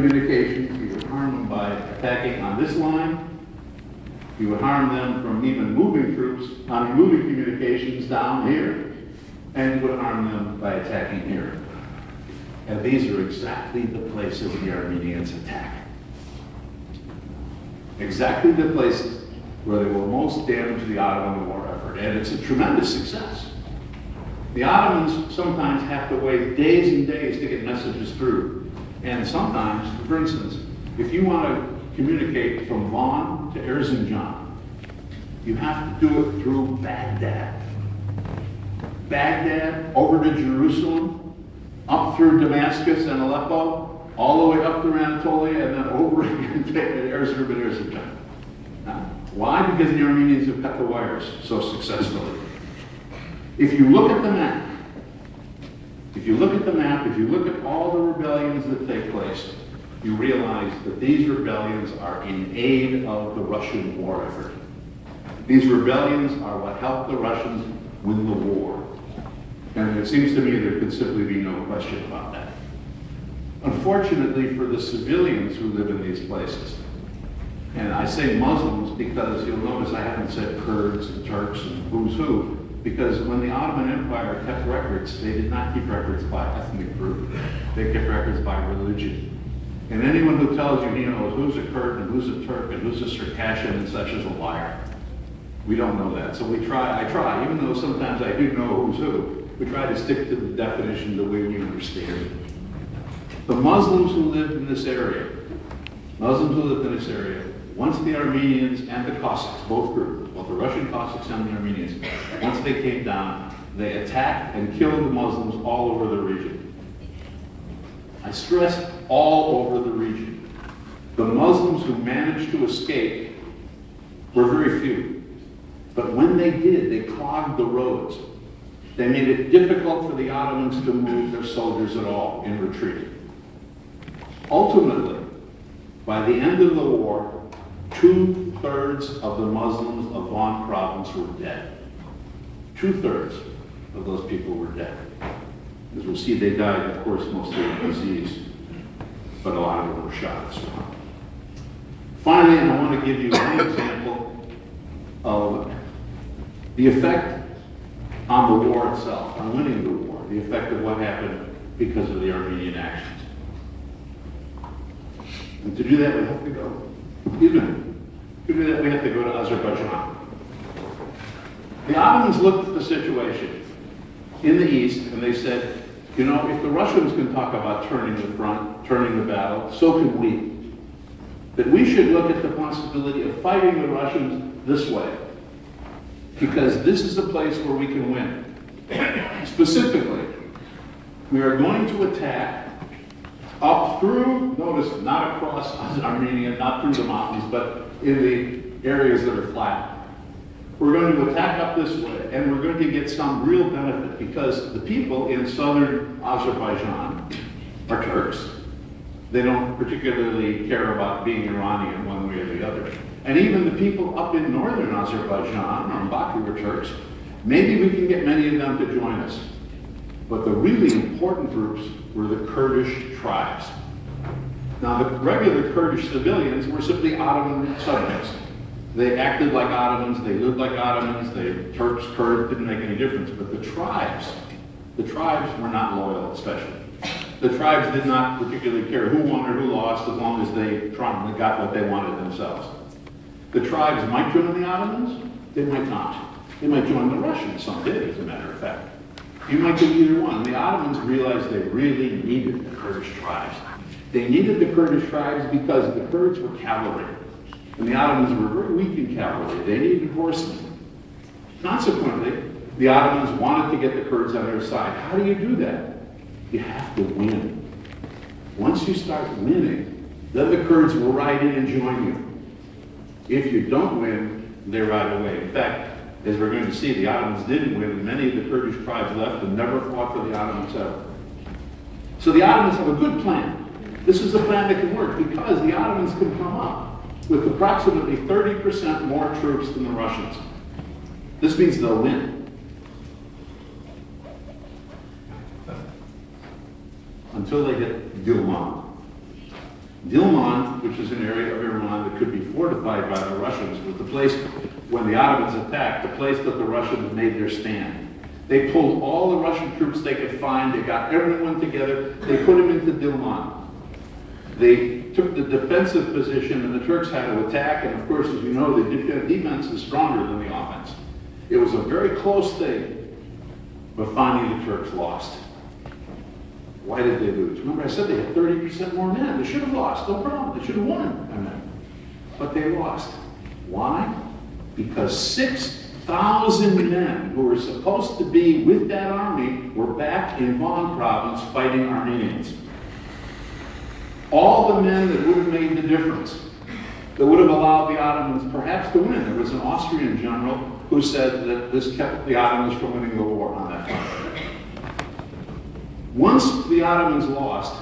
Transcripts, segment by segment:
communications. You would harm them by attacking on this line. You would harm them from even moving troops, moving communications down here, and you would harm them by attacking here. And these are exactly the places the Armenians attack. Exactly the places where they will most damage the Ottoman war effort, and it's a tremendous success. The Ottomans sometimes have to wait days and days to get messages through, and sometimes, for instance, if you want to communicate from Van to Erzincan, you have to do it through Baghdad. Baghdad, over to Jerusalem, up through Damascus and Aleppo, all the way up through Anatolia, and then over again to Erzincan. Why? Because the Armenians have cut the wires so successfully. If you look at the map, if you look at all the rebellions that take place, you realize that these rebellions are in aid of the Russian war effort. These rebellions are what helped the Russians win the war. And it seems to me there could simply be no question about that. Unfortunately for the civilians who live in these places, and I say Muslims because you'll notice I haven't said Kurds and Turks and who's who, because when the Ottoman Empire kept records, they did not keep records by ethnic group. They kept records by religion. And anyone who tells you he knows who's a Kurd and who's a Turk and who's a Circassian and such is a liar. We don't know that. So I try, even though sometimes I do know who's who, we try to stick to the definition the way we understand it. The Muslims who lived in this area, once the Armenians and the Cossacks, both groups, both the Russian Cossacks and the Armenians, once they came down, they attacked and killed the Muslims all over the region. I stress all over the region. The Muslims who managed to escape were very few. But when they did, they clogged the roads. They made it difficult for the Ottomans to move their soldiers at all in retreat. Ultimately, by the end of the war, 2/3 of the Muslims of Van province were dead. 2/3 of those people were dead. As we'll see, they died, of course, mostly of disease, but a lot of them were shot as well. Finally, I want to give you one example of the effect on the war itself, on winning the war, the effect of what happened because of the Armenian actions. And to do that, we have to go. We have to go to Azerbaijan. The Ottomans looked at the situation in the east and they said, you know, if the Russians can talk about turning the front, turning the battle, so can we. That we should look at the possibility of fighting the Russians this way, because this is a place where we can win. Specifically, we are going to attack up through, notice, not across Armenia, not through the mountains, but in the areas that are flat. We're going to attack up this way, and we're going to get some real benefit, because the people in southern Azerbaijan are Turks. They don't particularly care about being Iranian one way or the other. And even the people up in northern Azerbaijan, or Baku, are Turks. Maybe we can get many of them to join us. But the really important groups were the Kurdish tribes. Now, the regular Kurdish civilians were simply Ottoman subjects. They acted like Ottomans, they lived like Ottomans, the Turks, Kurds, didn't make any difference. But the tribes were not loyal, especially. The tribes did not particularly care who won or who lost, as long as they got what they wanted themselves. The tribes might join the Ottomans, they might not. They might join the Russians, some did, as a matter of fact. You might do either one. The Ottomans realized they really needed the Kurdish tribes. They needed the Kurdish tribes because the Kurds were cavalry. And the Ottomans were very weak in cavalry. They needed horsemen. Consequently, the Ottomans wanted to get the Kurds on their side. How do you do that? You have to win. Once you start winning, then the Kurds will ride in and join you. If you don't win, they ride away. In fact, as we're going to see, the Ottomans didn't win, and many of the Kurdish tribes left and never fought for the Ottomans ever. So the Ottomans have a good plan. This is a plan that can work because the Ottomans can come up with approximately 30% more troops than the Russians. This means they'll win. Until they hit Gilman. Dilman, which is an area of Iran that could be fortified by the Russians, was the place, when the Ottomans attacked, the place that the Russians made their stand. They pulled all the Russian troops they could find, they got everyone together, they put them into Dilman. They took the defensive position and the Turks had to attack, and of course, as you know, the defense is stronger than the offense. It was a very close thing, but finally the Turks lost. Why did they lose? Remember I said they had 30% more men. They should have lost, no problem. They should have won. But they lost. Why? Because 6,000 men who were supposed to be with that army were back in Van province fighting Armenians. All the men that would have made the difference, that would have allowed the Ottomans perhaps to win. There was an Austrian general who said that this kept the Ottomans from winning the war on that front. Once the Ottomans lost,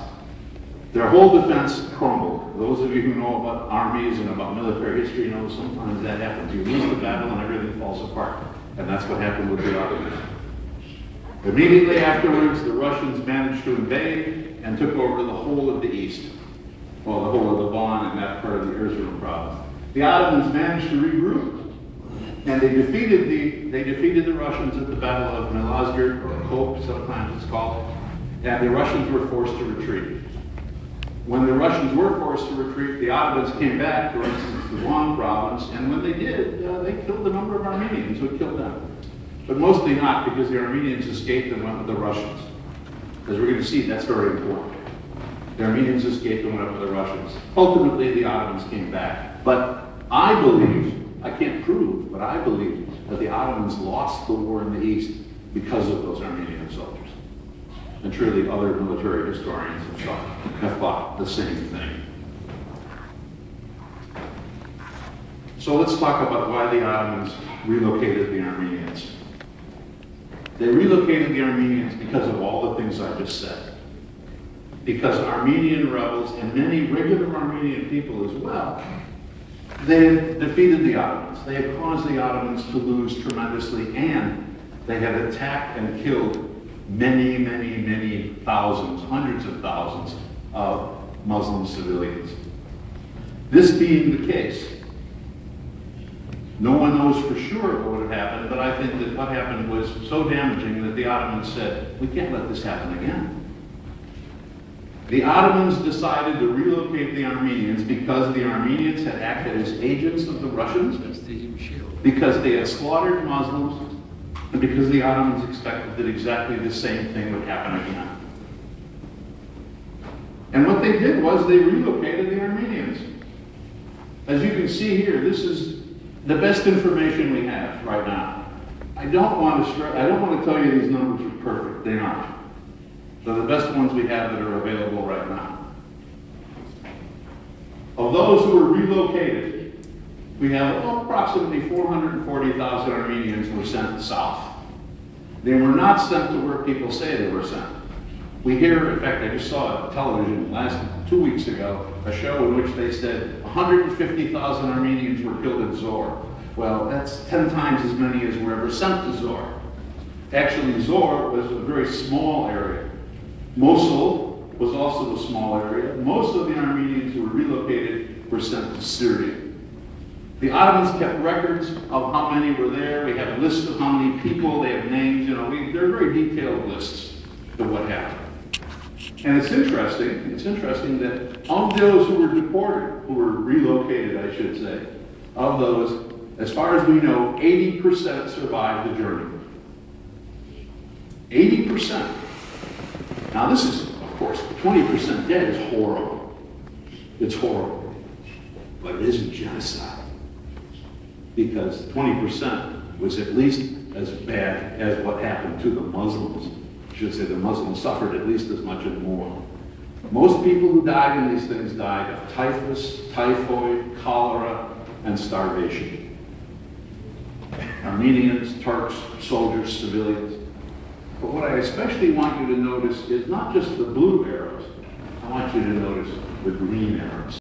their whole defense crumbled. Those of you who know about armies and about military history know sometimes that happens. You lose the battle and everything falls apart. And that's what happened with the Ottomans. Immediately afterwards, the Russians managed to invade and took over the whole of the east. Well, the whole of the Van and that part of the Erzurum province. The Ottomans managed to regroup. And they defeated the Russians at the Battle of Malazgirt, or Kope, sometimes it's called. And the Russians were forced to retreat. When the Russians were forced to retreat, the Ottomans came back, for instance, the Van province, and when they did, they killed a number of Armenians who killed them. But mostly not because the Armenians escaped and went with the Russians. As we're going to see, that's very important. The Armenians escaped and went up with the Russians. Ultimately, the Ottomans came back. But I believe, I can't prove, but I believe that the Ottomans lost the war in the East because of those Armenian soldiers. And truly other military historians have thought the same thing. So let's talk about why the Ottomans relocated the Armenians. They relocated the Armenians because of all the things I just said. Because Armenian rebels, and many regular Armenian people as well, they had defeated the Ottomans. They had caused the Ottomans to lose tremendously, and they had attacked and killed many, many, many thousands, hundreds of thousands of Muslim civilians. This being the case, no one knows for sure what would have happened, but I think that what happened was so damaging that the Ottomans said, we can't let this happen again. The Ottomans decided to relocate the Armenians because the Armenians had acted as agents of the Russians, because they had slaughtered Muslims, and because the Ottomans expected that exactly the same thing would happen again. And what they did was they relocated the Armenians. As you can see here, this is the best information we have right now. I don't want to tell you these numbers are perfect. They aren't. They're the best ones we have that are available right now. Of those who were relocated, we have approximately 440,000 Armenians who were sent south. They were not sent to where people say they were sent. We hear, in fact, I just saw on television 2 weeks ago, a show in which they said 150,000 Armenians were killed in Zor. Well, that's 10 times as many as were ever sent to Zor. Actually, Zor was a very small area. Mosul was also a small area. Most of the Armenians who were relocated were sent to Syria. The Ottomans kept records of how many were there. We have lists of how many people, they have names, they're very detailed lists of what happened. And it's interesting that of those who were deported, who were relocated, I should say, of those, as far as we know, 80% survived the journey. 80%. Now this is, of course, 20% dead is horrible. It's horrible. But it isn't genocide. Because 20% was at least as bad as what happened to the Muslims. I should say the Muslims suffered at least as much and more. Most people who died in these things died of typhus, typhoid, cholera, and starvation. Armenians, Turks, soldiers, civilians. But what I especially want you to notice is not just the blue arrows. I want you to notice the green arrows.